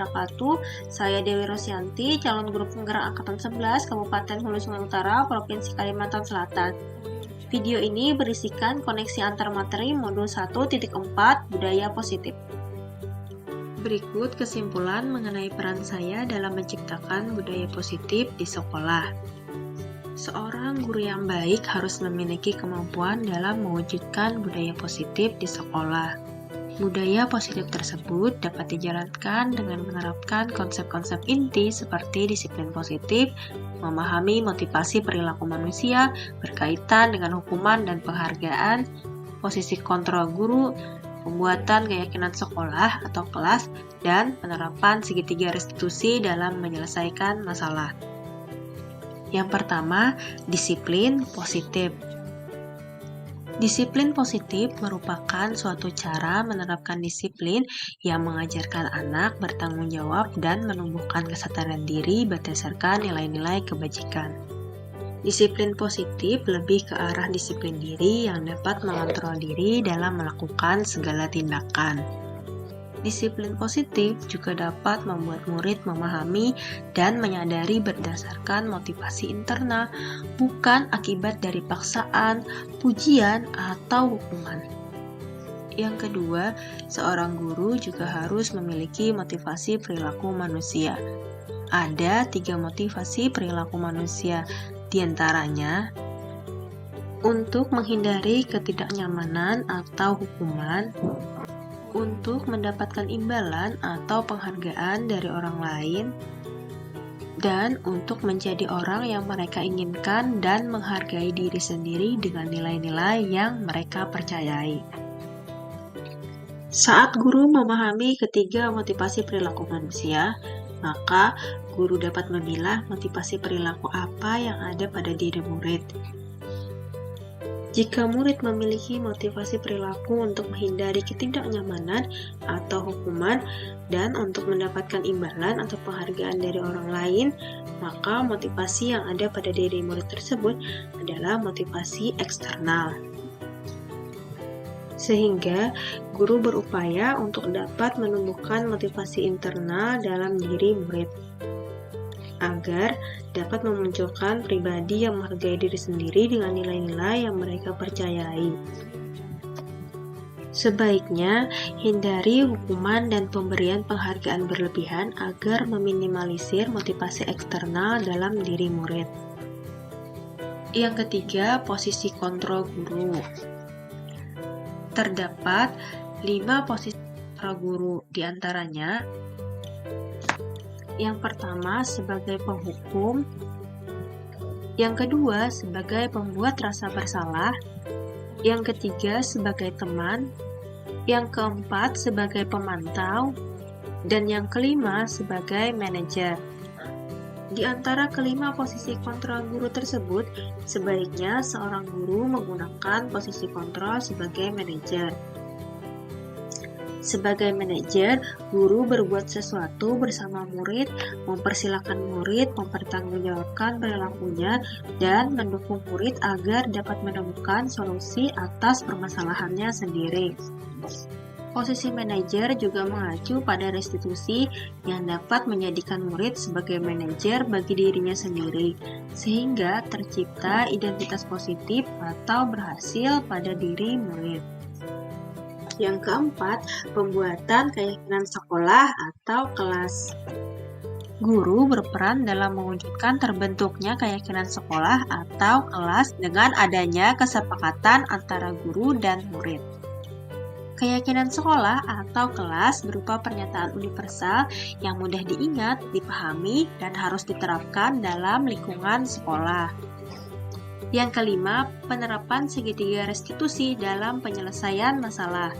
wabarakatuh. Saya Dewi Rosyanti, calon guru penggerak Angkatan 11 Kabupaten Hulu Sungai Utara, Provinsi Kalimantan Selatan. Video ini berisikan koneksi antar materi modul 1.4 Budaya Positif. Berikut kesimpulan mengenai peran saya dalam menciptakan budaya positif di sekolah. Seorang guru yang baik harus memiliki kemampuan dalam mewujudkan budaya positif di sekolah. Budaya positif tersebut dapat dijalankan dengan menerapkan konsep-konsep inti seperti disiplin positif, memahami motivasi perilaku manusia berkaitan dengan hukuman dan penghargaan, posisi kontrol guru, pembuatan keyakinan sekolah atau kelas, dan penerapan segitiga restitusi dalam menyelesaikan masalah. Yang pertama, disiplin positif. Disiplin positif merupakan suatu cara menerapkan disiplin yang mengajarkan anak bertanggung jawab dan menumbuhkan kesadaran diri berdasarkan nilai-nilai kebajikan. Disiplin positif lebih ke arah disiplin diri yang dapat mengontrol diri dalam melakukan segala tindakan. Disiplin positif juga dapat membuat murid memahami dan menyadari berdasarkan motivasi internal, bukan akibat dari paksaan, pujian, atau hukuman. Yang kedua, seorang guru juga harus memiliki motivasi perilaku manusia. Ada 3 motivasi perilaku manusia, diantaranya untuk menghindari ketidaknyamanan atau hukuman, untuk mendapatkan imbalan atau penghargaan dari orang lain, dan untuk menjadi orang yang mereka inginkan dan menghargai diri sendiri dengan nilai-nilai yang mereka percayai. Saat guru memahami ketiga motivasi perilaku manusia, maka guru dapat memilah motivasi perilaku apa yang ada pada diri murid. Jika murid memiliki motivasi perilaku untuk menghindari ketidaknyamanan atau hukuman dan untuk mendapatkan imbalan atau penghargaan dari orang lain, maka motivasi yang ada pada diri murid tersebut adalah motivasi eksternal. Sehingga guru berupaya untuk dapat menumbuhkan motivasi internal dalam diri murid, agar dapat memunculkan pribadi yang menghargai diri sendiri dengan nilai-nilai yang mereka percayai. Sebaiknya hindari hukuman dan pemberian penghargaan berlebihan agar meminimalisir motivasi eksternal dalam diri murid. Yang ketiga, posisi kontrol guru. Terdapat 5 posisi kontrol guru, diantaranya yang pertama sebagai penghukum, yang kedua sebagai pembuat rasa bersalah, yang ketiga sebagai teman, yang keempat sebagai pemantau, dan yang kelima sebagai manajer. Di antara kelima posisi kontrol guru tersebut, sebaiknya seorang guru menggunakan posisi kontrol sebagai manajer. Sebagai manajer, guru berbuat sesuatu bersama murid, mempersilahkan murid mempertanggungjawabkan perilakunya, dan mendukung murid agar dapat menemukan solusi atas permasalahannya sendiri. Posisi manajer juga mengacu pada restitusi yang dapat menjadikan murid sebagai manajer bagi dirinya sendiri, sehingga tercipta identitas positif atau berhasil pada diri murid. Yang keempat, pembuatan keyakinan sekolah atau kelas. Guru berperan dalam mewujudkan terbentuknya keyakinan sekolah atau kelas dengan adanya kesepakatan antara guru dan murid. Keyakinan sekolah atau kelas berupa pernyataan universal yang mudah diingat, dipahami, dan harus diterapkan dalam lingkungan sekolah. Yang kelima, penerapan segitiga restitusi dalam penyelesaian masalah.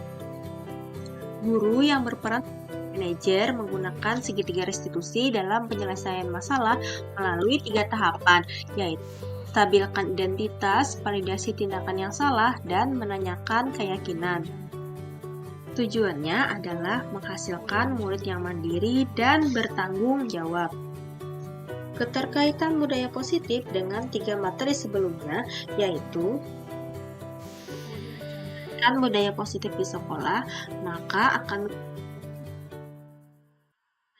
Guru yang berperan manajer menggunakan segitiga restitusi dalam penyelesaian masalah melalui 3 tahapan, yaitu stabilkan identitas, validasi tindakan yang salah, dan menanyakan keyakinan. Tujuannya adalah menghasilkan murid yang mandiri dan bertanggung jawab. Keterkaitan budaya positif dengan 3 materi sebelumnya, yaitu budaya positif di sekolah, maka akan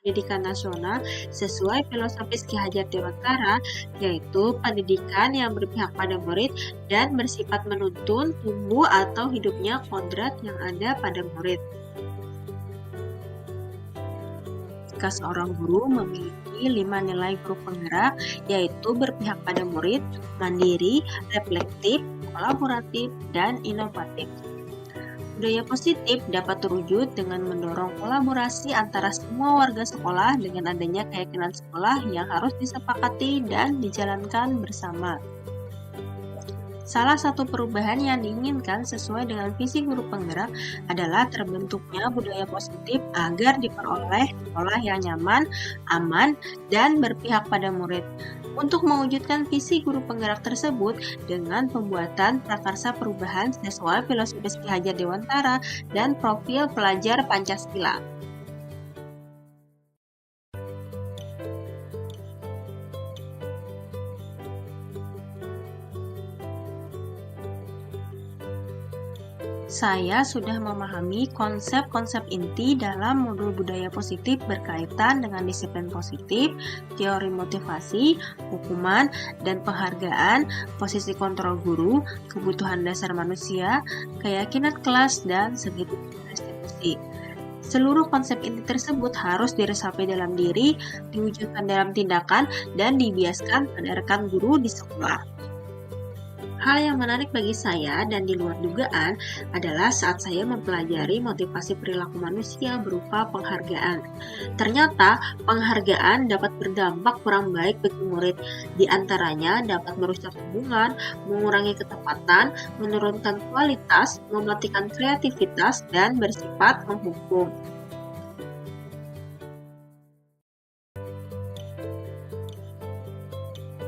pendidikan nasional sesuai filosofis Ki Hajar Dewantara, yaitu pendidikan yang berpihak pada murid dan bersifat menuntun tumbuh atau hidupnya kodrat yang ada pada murid. Jika seorang guru memiliki 5 nilai guru penggerak, yaitu berpihak pada murid, mandiri, reflektif, kolaboratif, dan inovatif. Budaya positif dapat terwujud dengan mendorong kolaborasi antara semua warga sekolah dengan adanya keyakinan sekolah yang harus disepakati dan dijalankan bersama. Salah satu perubahan yang diinginkan sesuai dengan visi guru penggerak adalah terbentuknya budaya positif agar diperoleh sekolah yang nyaman, aman, dan berpihak pada murid. Untuk mewujudkan visi guru penggerak tersebut dengan pembuatan prakarsa perubahan sesuai filosofis Ki Hajar Dewantara dan profil pelajar Pancasila. Saya sudah memahami konsep-konsep inti dalam modul budaya positif berkaitan dengan disiplin positif, teori motivasi, hukuman, dan penghargaan, posisi kontrol guru, kebutuhan dasar manusia, keyakinan kelas, dan segitiga restitusi. Seluruh konsep inti tersebut harus diresapi dalam diri, diwujudkan dalam tindakan, dan dibiaskan pada rekan guru di sekolah. Hal yang menarik bagi saya dan di luar dugaan adalah saat saya mempelajari motivasi perilaku manusia berupa penghargaan. Ternyata penghargaan dapat berdampak kurang baik bagi murid. Di antaranya dapat merusak hubungan, mengurangi ketepatan, menurunkan kualitas, mematikan kreativitas, dan bersifat menghukum.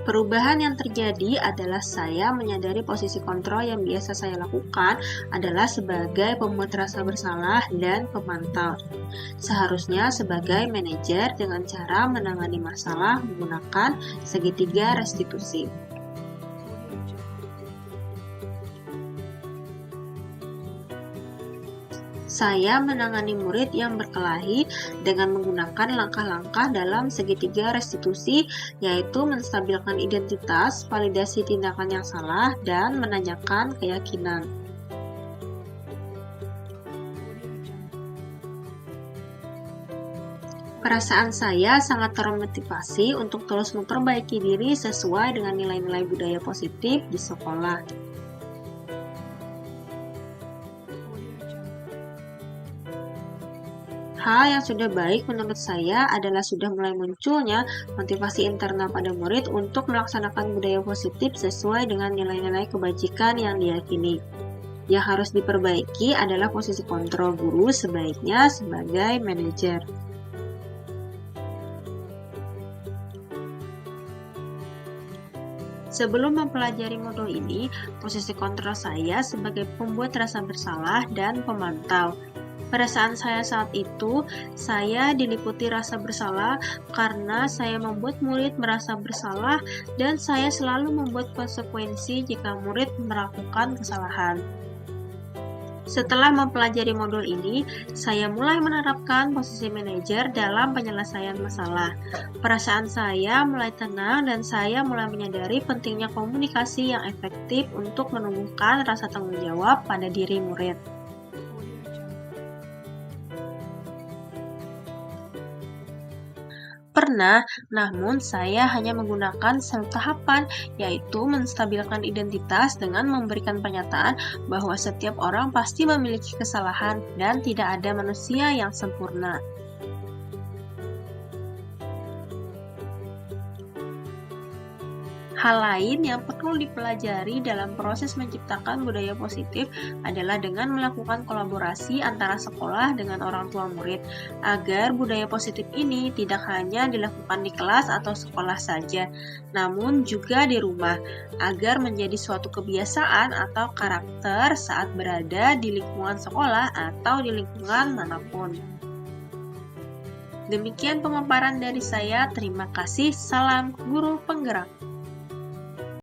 Perubahan yang terjadi adalah saya menyadari posisi kontrol yang biasa saya lakukan adalah sebagai pembuat rasa bersalah dan pemantau. Seharusnya sebagai manajer dengan cara menangani masalah menggunakan segitiga restitusi. Saya menangani murid yang berkelahi dengan menggunakan langkah-langkah dalam segitiga restitusi, yaitu menstabilkan identitas, validasi tindakan yang salah, dan menanyakan keyakinan. Perasaan saya sangat termotivasi untuk terus memperbaiki diri sesuai dengan nilai-nilai budaya positif di sekolah. Hal yang sudah baik menurut saya adalah sudah mulai munculnya motivasi internal pada murid untuk melaksanakan budaya positif sesuai dengan nilai-nilai kebajikan yang diyakini. Yang harus diperbaiki adalah posisi kontrol guru sebaiknya sebagai manajer. Sebelum mempelajari modul ini, posisi kontrol saya sebagai pembuat rasa bersalah dan pemantau. Perasaan saya saat itu, saya diliputi rasa bersalah karena saya membuat murid merasa bersalah dan saya selalu membuat konsekuensi jika murid melakukan kesalahan. Setelah mempelajari modul ini, saya mulai menerapkan posisi manajer dalam penyelesaian masalah. Perasaan saya mulai tenang dan saya mulai menyadari pentingnya komunikasi yang efektif untuk menumbuhkan rasa tanggung jawab pada diri murid. Pernah, namun saya hanya menggunakan satu tahapan, yaitu menstabilkan identitas dengan memberikan pernyataan bahwa setiap orang pasti memiliki kesalahan dan tidak ada manusia yang sempurna. Hal lain yang perlu dipelajari dalam proses menciptakan budaya positif adalah dengan melakukan kolaborasi antara sekolah dengan orang tua murid, agar budaya positif ini tidak hanya dilakukan di kelas atau sekolah saja, namun juga di rumah, agar menjadi suatu kebiasaan atau karakter saat berada di lingkungan sekolah atau di lingkungan manapun. Demikian pemaparan dari saya, terima kasih, salam guru penggerak.